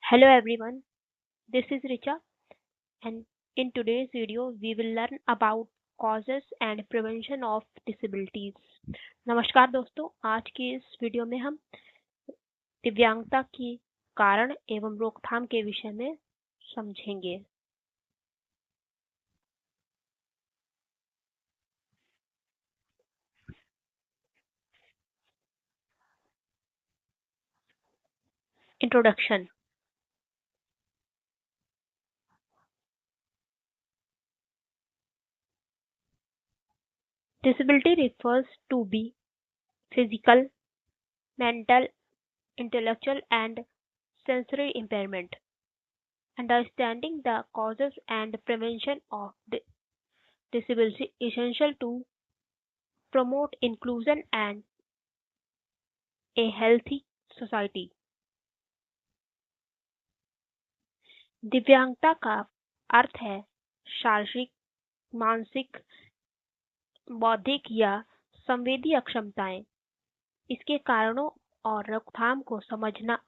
Hello everyone, this is Richa and in today's video we will learn about causes and prevention of disabilities. नमस्कार दोस्तों, आज की इस video में हम दिव्यांगता की कारण एवं रोकथाम के विषय में समझेंगे। Introduction. Disability refers to be physical, mental, intellectual and sensory impairment. Understanding the causes and prevention of disability is essential to promote inclusion and a healthy society. दिव्यांगता का अर्थ है शारीरिक, मानसिक, बौद्धिक या संवेदी अक्षमताएं। इसके कारणों और रोकथाम को समझना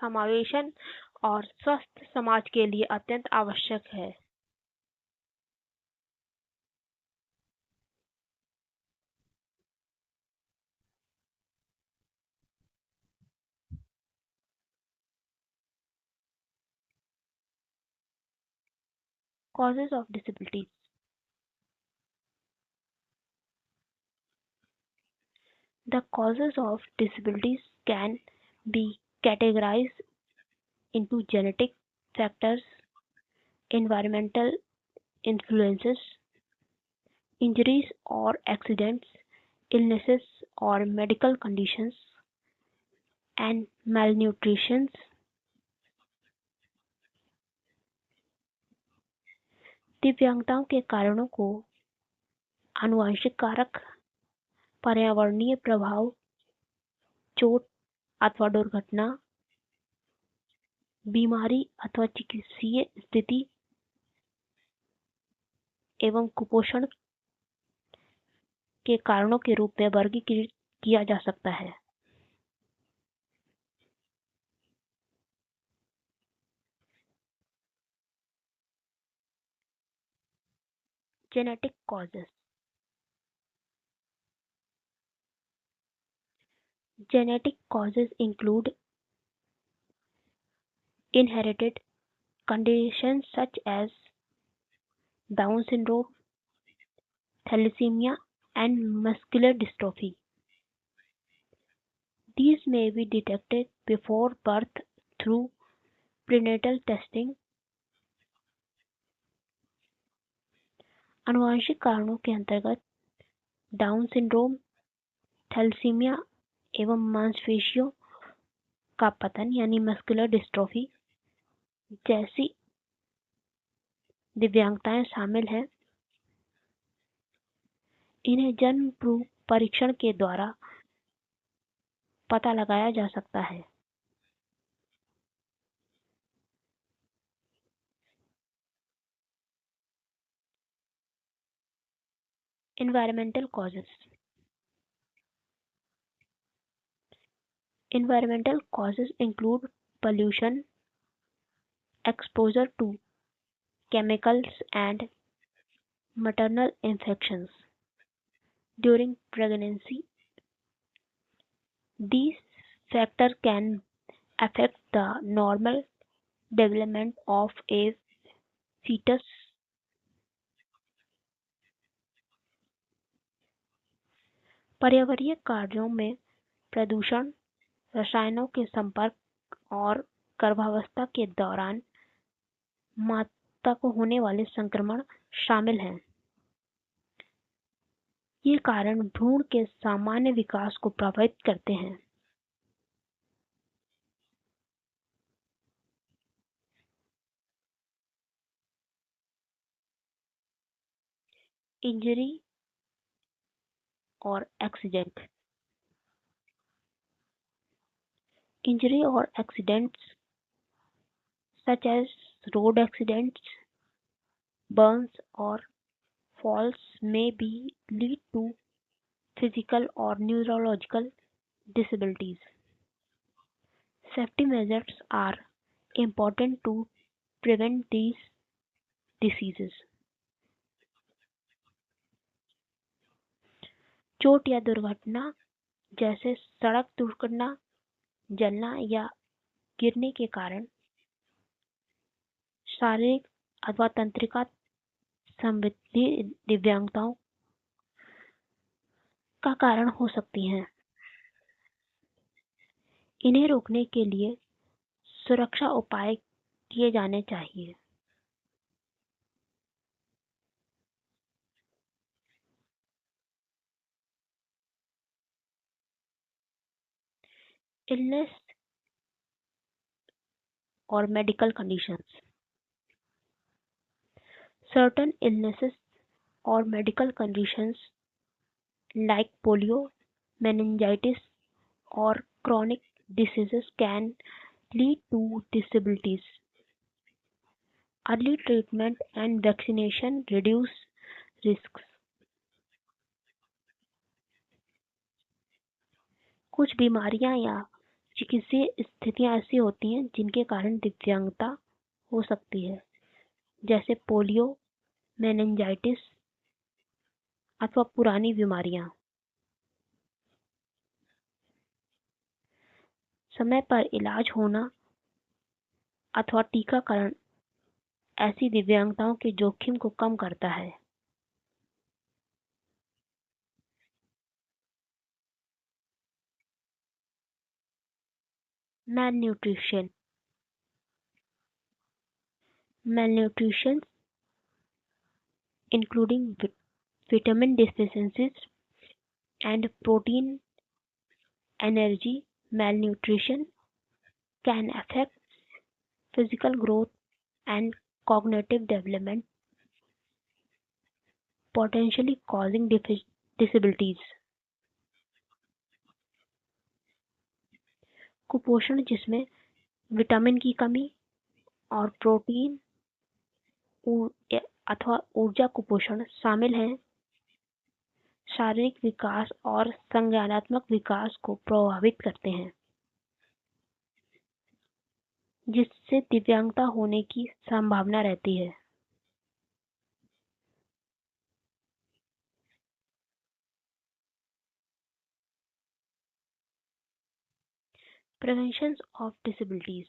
समावेशन और स्वस्थ समाज के लिए अत्यंत आवश्यक है। Causes of disabilities. The causes of disabilities can be categorized into genetic factors, environmental influences, injuries or accidents, illnesses or medical conditions, and malnutrition. दिव्यांगताओं के कारणों को आनुवंशिक कारक, पर्यावरणीय प्रभाव, चोट अथवा दुर्घटना, बीमारी अथवा चिकित्सीय स्थिति एवं कुपोषण के कारणों के रूप में वर्गीकृत किया जा सकता है। Genetic causes. Genetic causes include inherited conditions such as Down syndrome, thalassemia, and muscular dystrophy. These may be detected before birth through prenatal testing. आनुवंशिक कारणों के अंतर्गत डाउन सिंड्रोम, थैलेसीमिया एवं मांसपेशियों का पतन यानी मस्कुलर डिस्ट्रोफी जैसी दिव्यांगताएं शामिल हैं। इन्हें जन्म पूर्व परीक्षण के द्वारा पता लगाया जा सकता है। Environmental causes. Environmental causes include pollution, exposure to chemicals, and maternal infections during pregnancy. These factors can affect the normal development of a fetus. पर्यावरणीय कार्यों में प्रदूषण, रसायनों के संपर्क और गर्भावस्था के दौरान माता को होने वाले संक्रमण शामिल हैं। ये कारण भ्रूण के सामान्य विकास को प्रभावित करते हैं। इंजरी और accident. Injury or accidents such as road accidents, burns, or falls may be lead to physical or neurological disabilities. Safety measures are important to prevent these diseases. चोट या दुर्घटना जैसे सड़क दुर्घटना, जलना या गिरने के कारण शारीरिक अथवा तंत्रिका संबंधी दिव्यांगताओं का कारण हो सकती हैं। इन्हें रोकने के लिए सुरक्षा उपाय किए जाने चाहिए। इलनेस और medical conditions. Certain illnesses or medical conditions like polio, meningitis, or chronic diseases can lead to disabilities. Early treatment and vaccination reduce risks. कुछ बीमारियां या चिकित्सीय स्थितियां ऐसी होती हैं जिनके कारण दिव्यांगता हो सकती है, जैसे पोलियो, मेनिंजाइटिस अथवा पुरानी बीमारियां। समय पर इलाज होना अथवा टीकाकरण ऐसी दिव्यांगताओं के जोखिम को कम करता है। Malnutrition. Malnutrition, including vitamin deficiencies and protein energy malnutrition, can affect physical growth and cognitive development, potentially causing disabilities. कुपोषण जिसमें विटामिन की कमी और प्रोटीन अथवा ऊर्जा कुपोषण शामिल है, शारीरिक विकास और संज्ञानात्मक विकास को प्रभावित करते हैं, जिससे दिव्यांगता होने की संभावना रहती है। Prevention of disabilities.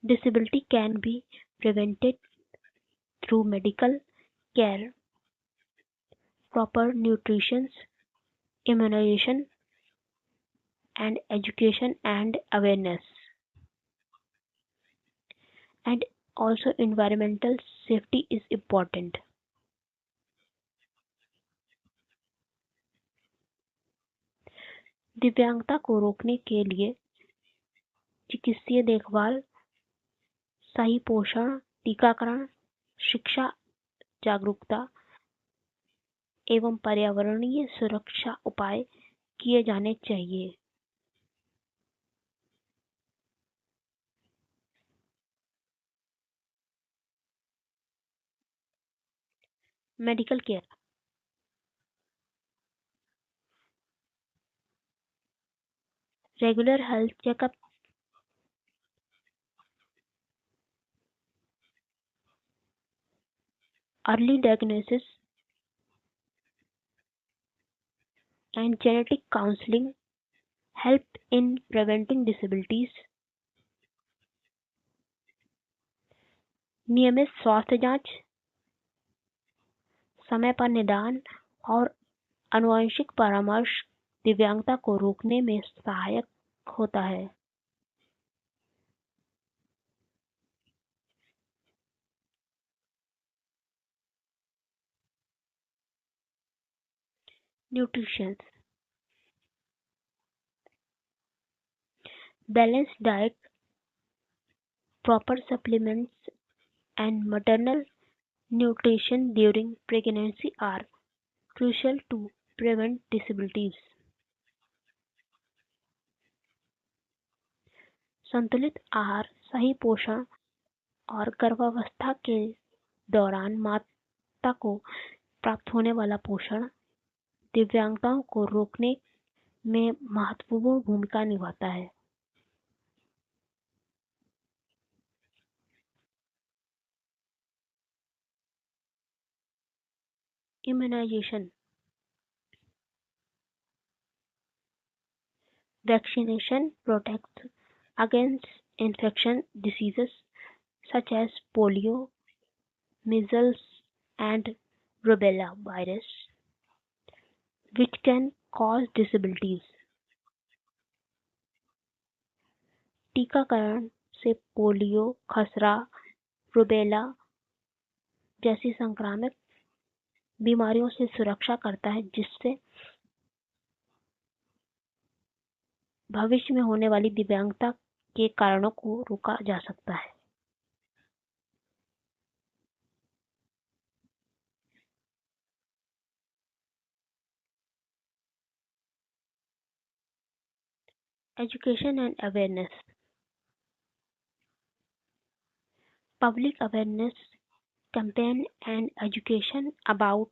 Disability can be prevented through medical care, proper nutrition, immunization, and education and awareness. And also environmental safety is important. दिव्यांगता को रोकने के लिए चिकित्सीय देखभाल, सही पोषण, टीकाकरण, शिक्षा, जागरूकता एवं पर्यावरणीय सुरक्षा उपाय किए जाने चाहिए। Medical care. Regular health checkup, early diagnosis, and genetic counseling help in preventing disabilities. नियमित स्वास्थ्य जांच, समय पर निदान और आनुवंशिक परामर्श दिव्यांगता को रोकने में सहायक होता है। Nutrition. Balanced diet, proper supplements, and maternal nutrition during pregnancy are crucial to prevent disabilities. संतुलित आहार, सही पोषण और गर्भावस्था के दौरान माता को प्राप्त होने वाला पोषण दिव्यांगताओं को रोकने में महत्वपूर्ण भूमिका निभाता है। Immunisation, vaccination protects against infection diseases such as polio, measles, and rubella virus, which can cause disabilities. टीकाकरण से पोलियो, खसरा, रूबेला जैसी संक्रामक बीमारियों से सुरक्षा करता है, जिससे भविष्य में होने वाली दिव्यांगता के कारणों को रोका जा सकता है। Education and awareness. Public awareness campaign and education about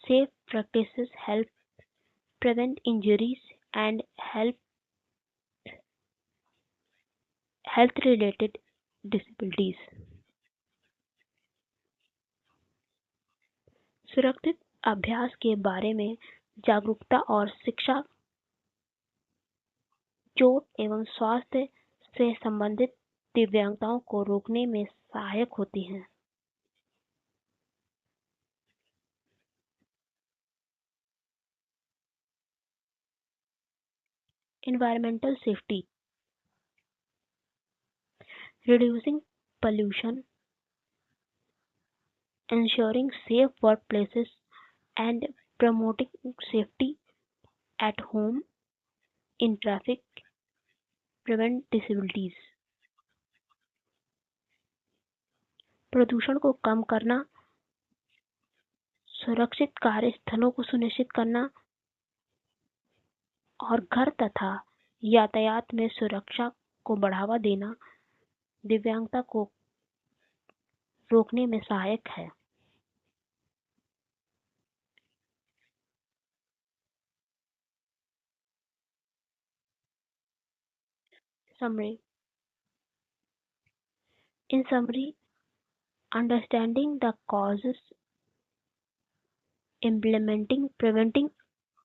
safe practices help prevent injuries and help health related disabilities. सुरक्षित अभ्यास के बारे में जागरूकता और शिक्षा चोट एवं स्वास्थ्य से संबंधित दिव्यांगताओं को रोकने में सहायक होती हैं। Environmental safety, reducing pollution, ensuring safe workplaces, and promoting safety at home in traffic prevent disabilities. प्रदूषण को कम करना, सुरक्षित कार्यस्थलों को सुनिश्चित करना और घर तथा यातायात में सुरक्षा को बढ़ावा देना दिव्यांगता को रोकने में सहायक है। Summary. In summary, understanding the causes, implementing preventing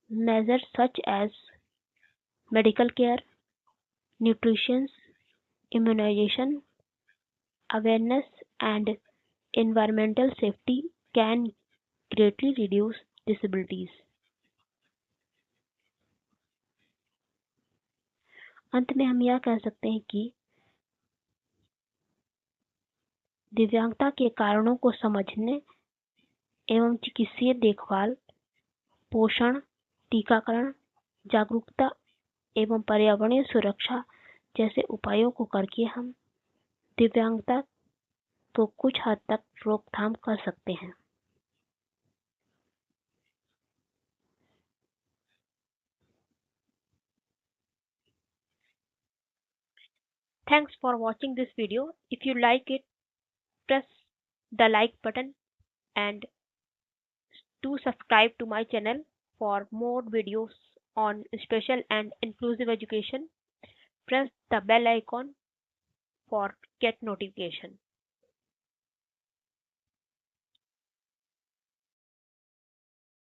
measures such as medical care, nutrition, immunization, awareness, and environmental safety can greatly reduce disabilities. अंत में हम यह कह सकते हैं कि दिव्यांगता के कारणों को समझने एवं चिकित्सीय देखभाल, पोषण, टीकाकरण, जागरूकता एवं पर्यावरणीय सुरक्षा जैसे उपायों को करके हम दिव्यांगता को कुछ हद तक रोकथाम कर सकते हैं। Thanks for watching this video. If you like it, press the like button and do subscribe to my channel for more videos on special and inclusive education. Press the bell icon for get notification.